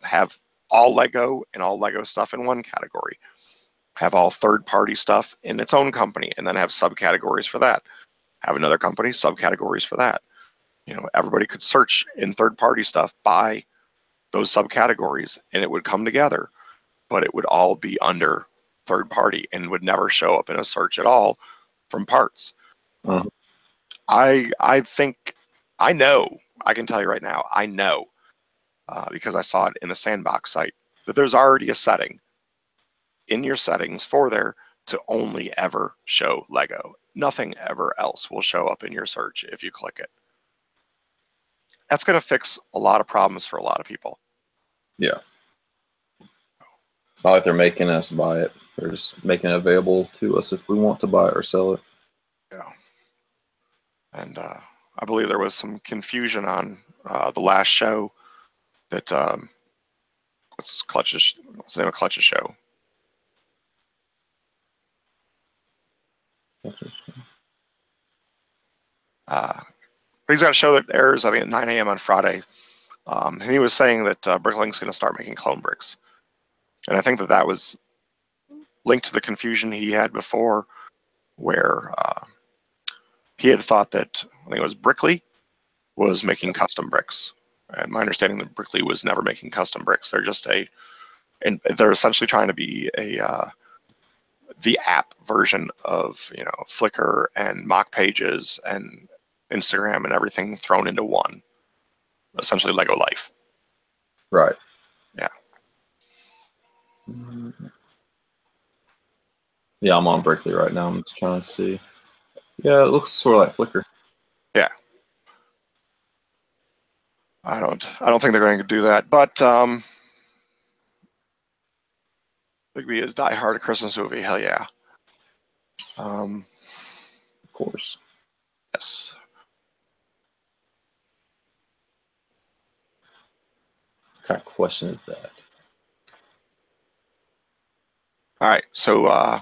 B: Have all Lego and all Lego stuff in one category. Have all third party stuff in its own company, and then have subcategories for that. Have another company, subcategories for that. You know, everybody could search in third party stuff by those subcategories, and it would come together, but it would all be under third party and would never show up in a search at all from parts. I think, I can tell you right now, I know, because I saw it in the Sandbox site, that there's already a setting in your settings for there to only ever show Lego. Nothing ever else will show up in your search if you click it. That's going to fix a lot of problems for a lot of people.
A: Yeah. It's not like they're making us buy it. They're just making it available to us if we want to buy it or sell it.
B: Yeah. And I believe there was some confusion on the last show that what's the name of Clutch's show? But he's got a show that airs, I think, at 9 a.m. on Friday. And he was saying that Bricklink's going to start making clone bricks. And I think that that was linked to the confusion he had before, where he had thought that, I think it was Brickley, was making custom bricks. And my understanding that Brickley was never making custom bricks. They're just and they're essentially trying to be the app version of, you know, Flickr and Mock Pages and Instagram and everything thrown into one. Essentially Lego Life.
A: Right.
B: Yeah.
A: Yeah, I'm on Brickley right now. I'm just trying to see. Yeah, it looks sort of like Flickr.
B: Yeah. I don't think they're going to do that, but Bigby is Die Hard, a Christmas movie. Hell yeah.
A: Of course.
B: Yes.
A: What kind of question is that?
B: All right. So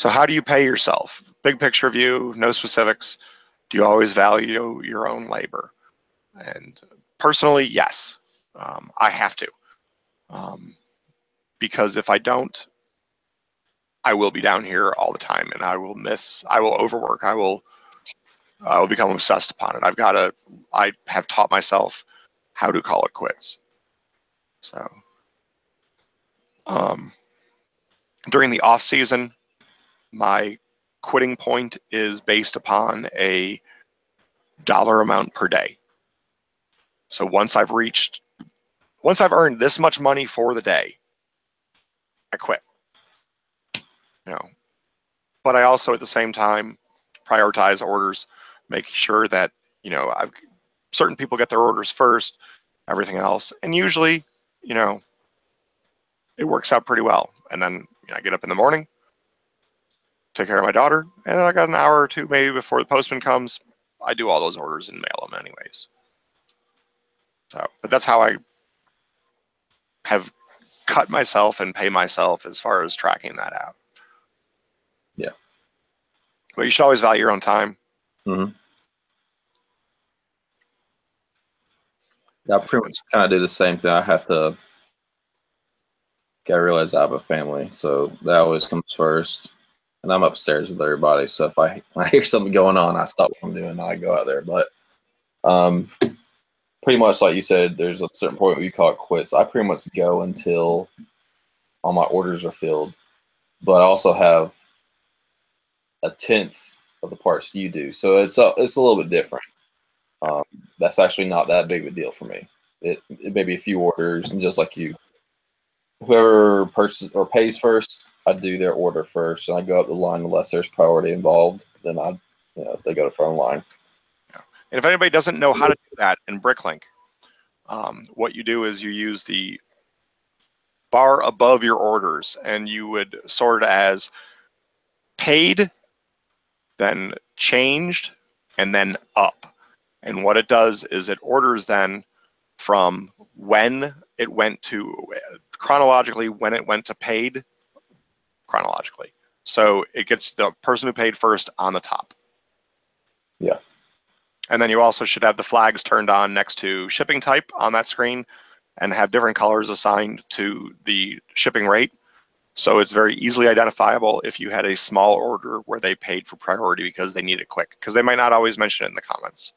B: how do you pay yourself? Big picture view, no specifics. Do you always value your own labor? And personally, yes. I have to. Because if I don't, I will be down here all the time, and I will overwork. I will become obsessed upon it. I have taught myself how to call it quits. So during the off season, my quitting point is based upon a dollar amount per day. So once I've earned this much money for the day, I quit. You know, but I also at the same time prioritize orders, making sure that, you know, certain people get their orders first, everything else, and usually, you know, it works out pretty well. And then, you know, I get up in the morning, take care of my daughter, and I got an hour or two maybe before the postman comes. I do all those orders and mail them anyways. So, but that's how I have cut myself and pay myself as far as tracking that out.
A: Yeah.
B: But you should always value your own time.
A: Mm-hmm. Yeah, I pretty much kind of do the same thing. I have to realize I have a family, so that always comes first. And I'm upstairs with everybody, so if I hear something going on, I stop what I'm doing and I go out there. But pretty much like you said, there's a certain point where you call it quits. I pretty much go until all my orders are filled, but I also have a tenth of the parts you do, so it's a little bit different. That's actually not that big of a deal for me. It may be a few orders, and just like you, whoever pays first, I do their order first, and I go up the line unless there's priority involved. Then they go to front line.
B: And if anybody doesn't know how to do that in Bricklink, what you do is you use the bar above your orders, and you would sort it as paid, then changed, and then up. And what it does is it orders then from when it went to chronologically, when it went to paid chronologically. So it gets the person who paid first on the top.
A: Yeah.
B: And then you also should have the flags turned on next to shipping type on that screen and have different colors assigned to the shipping rate. So it's very easily identifiable if you had a small order where they paid for priority because they need it quick, because they might not always mention it in the comments.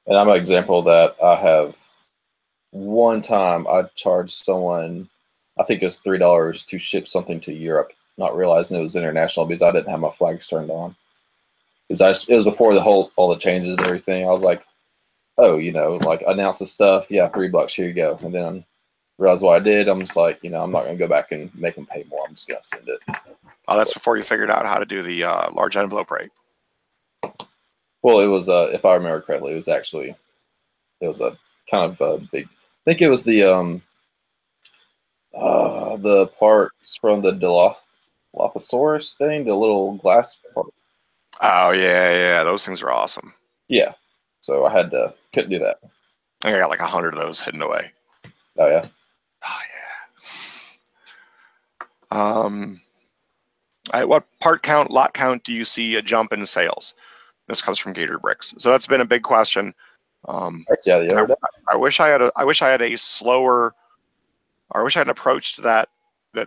A: And I'm an example of that. I have one time I charged someone, I think it was $3 to ship something to Europe, not realizing it was international because I didn't have my flags turned on. Because it was before all the changes and everything. I was like, oh, like announce the stuff. Yeah, $3. Here you go. And then realized what I did. I'm just like, I'm not going to go back and make them pay more. I'm just going to send it.
B: Oh, that's before you figured out how to do the large envelope rate.
A: Well, it was, if I remember correctly, it was a kind of a big, think it was the parts from the Dilophosaurus thing, the little glass part.
B: Oh yeah, those things are awesome.
A: Yeah. So I couldn't do that.
B: I think I got like 100 of those hidden away.
A: Oh yeah.
B: Oh yeah. At what part count, lot count do you see a jump in sales? This comes from Gator Bricks. So that's been a big question.
A: Yeah, the other day.
B: I wish I had a slower, or I wish I had an approach to that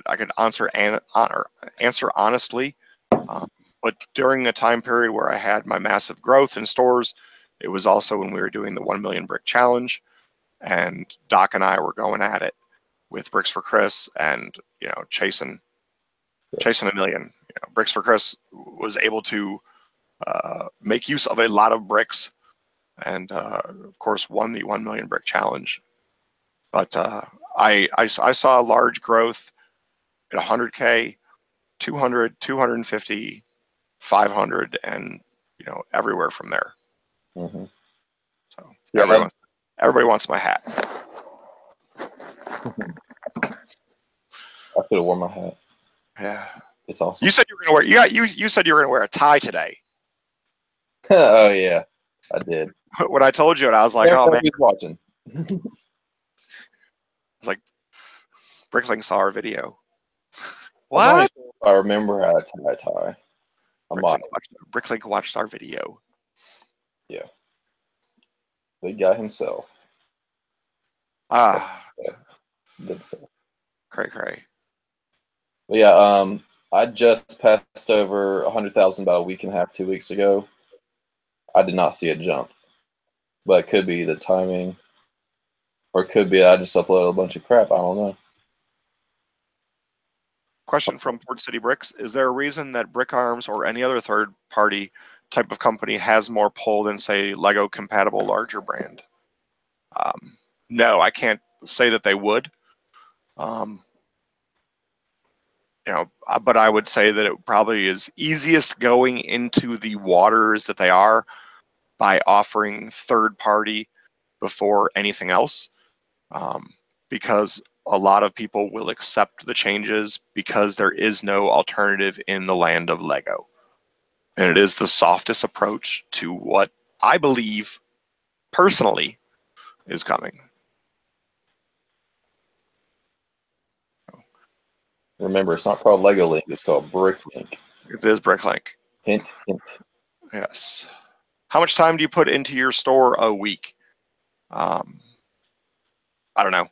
B: I could answer honestly. But during the time period where I had my massive growth in stores, it was also when we were doing the 1 million brick challenge, and Doc and I were going at it with Bricks for Chris, and chasing a million. Bricks for Chris was able to make use of a lot of bricks, and of course won the 1 million brick challenge. But I saw a large growth at 100K, 200, 250, 500, and everywhere from there.
A: Mm-hmm.
B: So
A: Yeah,
B: everybody wants my hat.
A: I could have worn my hat.
B: Yeah,
A: it's awesome.
B: You said you were gonna wear. You said you were gonna wear a tie today.
A: Oh yeah, I did.
B: When I told you it, I was like, oh man.
A: Who's watching?
B: I was like, Bricklink saw our video. What?
A: I'm not sure if I remember how to tie.
B: Bricklink watched our video.
A: Yeah. Big guy himself.
B: Cray.
A: But yeah, I just passed over 100,000 about a week and a half, 2 weeks ago. I did not see a jump, but it could be the timing, or it could be I just uploaded a bunch of crap. I don't know.
B: Question from Port City Bricks: is there a reason that Brick Arms or any other third-party type of company has more pull than, say, Lego compatible larger brand? No, I can't say that they would. But I would say that it probably is easiest going into the waters that they are by offering third party before anything else, because a lot of people will accept the changes because there is no alternative in the land of Lego. And it is the softest approach to what I believe personally is coming.
A: Remember, it's not called Lego Link, it's called Bricklink.
B: It is Bricklink.
A: Hint, hint.
B: Yes. How much time do you put into your store a week? I don't know.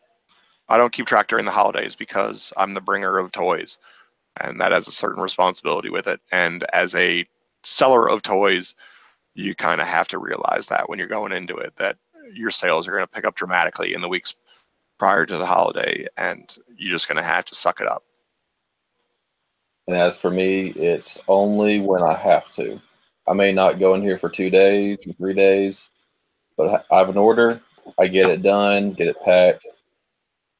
B: I don't keep track during the holidays because I'm the bringer of toys, and that has a certain responsibility with it. And as a seller of toys, you kind of have to realize that when you're going into it, that your sales are going to pick up dramatically in the weeks prior to the holiday, and you're just going to have to suck it up.
A: And as for me, it's only when I have to. I may not go in here for 2 days, 3 days, but I have an order. I get it done, get it packed,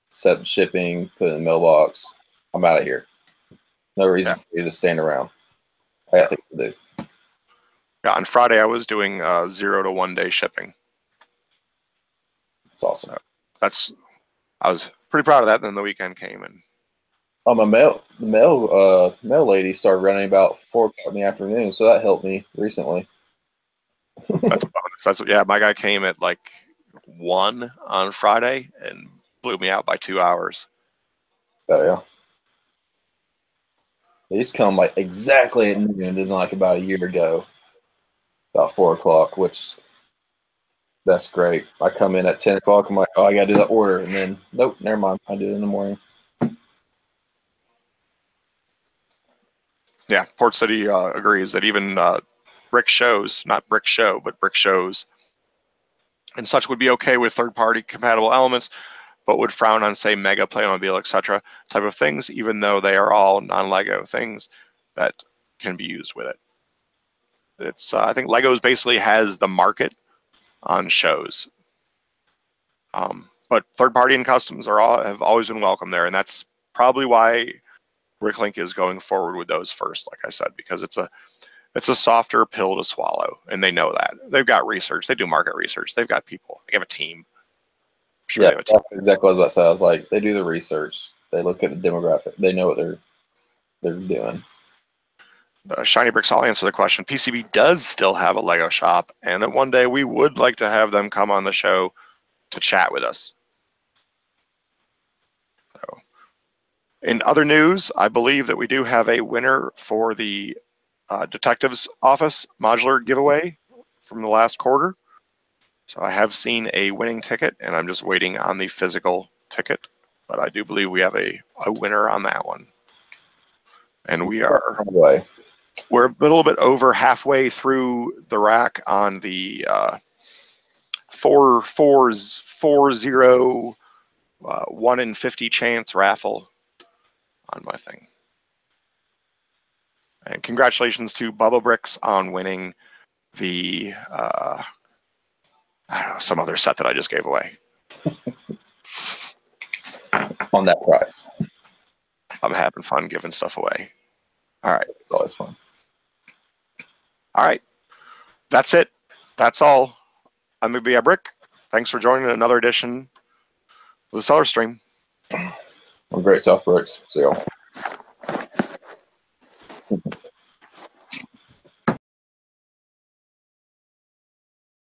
A: set shipping, put it in the mailbox. I'm out of here. No reason for you to stand around. I got things to do.
B: Yeah, on Friday I was doing 0 to 1 day shipping.
A: It's awesome.
B: I was pretty proud of that. Then the weekend came, and
A: the mail lady started running about 4 o'clock in the afternoon, so that helped me recently.
B: that's a bonus. Yeah, my guy came at like 1 on Friday and blew me out by 2 hours.
A: Oh yeah. They used to come like exactly at noon, and like about a year ago, about 4 o'clock, which that's great. I come in at 10 o'clock. I'm like, oh, I got to do that order. And then, nope, never mind. I do it in the morning.
B: Yeah, Port City agrees that even brick shows, not brick show, but brick shows and such would be okay with third-party compatible elements, but would frown on, say, Mega, Playmobil, etc. type of things, even though they are all non-Lego things that can be used with it. It's I think Legos basically has the market on shows, but third-party and customs have always been welcome there, and that's probably why Bricklink is going forward with those first, like I said, because it's a softer pill to swallow, and they know that. They've got research. They do market research. They've got people. They have a team. sure
A: Yeah,
B: they have a team.
A: that's exactly what I was about to say. I was like, they do the research. They look at the demographic. They know what they're doing.
B: Shiny Bricks will answer the question. PCB does still have a Lego shop, and that one day we would like to have them come on the show to chat with us. So, in other news, I believe that we do have a winner for the Detectives Office modular giveaway from the last quarter. So I have seen a winning ticket, and I'm just waiting on the physical ticket. But I do believe we have a winner on that one. And we're a little bit over halfway through the rack on the 4-4-0 1 in 50 chance raffle on my thing. And congratulations to Bubba Bricks on winning the I don't know, some other set that I just gave away.
A: On that price.
B: I'm having fun giving stuff away. All right.
A: It's always fun.
B: All right. That's it. That's all. I'm going to be a Brick. Thanks for joining another edition of the Cellar Stream.
A: I'm Great South Bricks. See y'all.